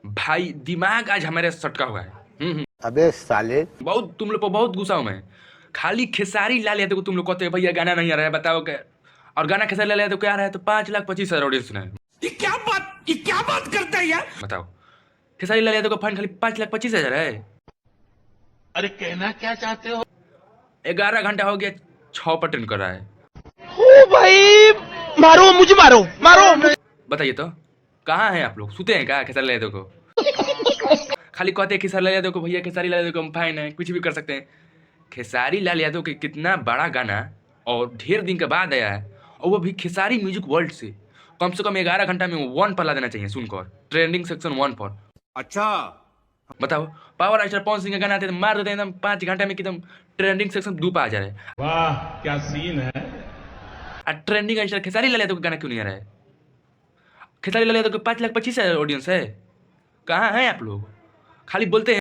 भाई दिमाग आज हमारे सटका हुआ है। अबे साले, बहुत तुम लोग पर बहुत गुस्सा हूं मैं। खाली खेसारी लाल यादव को तुम लोग कहते हो भैया गाना नहीं आ रहा है, बताओ क्या। और गाना खेसारी लाल यादव क्या आ रहा है तो 5,25,000 ऑडियंस सुना है। ये क्या बात करता है यार, बताओ। खेसारी लाल यादव का फंड खाली 5,25,000 है। अरे कहना क्या चाहते हो? 11 घंटा हो गया 6 पर ट्रेंड कर रहा है। ओ भाई, मारो मुझे, मारो मारो। बताइए तो कहाँ हैं आप लोग, सोते हैं क्या खेसारी लाल यादव को? खाली कहते हैं खेसारी लाल यादव को भैया, खेसारी लाल यादव को हम फाइन है, कुछ भी कर सकते हैं। खेसारी लाल यादव के कितना बड़ा गाना और ढेर दिन के बाद आया है, और वो भी खेसारी म्यूजिक वर्ल्ड से कम 11 घंटा में 1 पर ला देना चाहिए सुनकर, ट्रेंडिंग सेक्शन 1 पर। अच्छा, बताओ, पावर स्टार पवन सिंह का गाना आते तो मार देते हैं एकदम 5 घंटा में, एकदम ट्रेंडिंग सेक्शन 2 पे आ जा रहा है। वाह क्या सीन है। और ट्रेंडिंग स्टार खेसारी लाल यादव का गाना क्यों नहीं आ रहा है? खेसारी लाल यादव के 5,25,000 ऑडियंस है। कहाँ हैं आप लोग? खाली बोलते हैं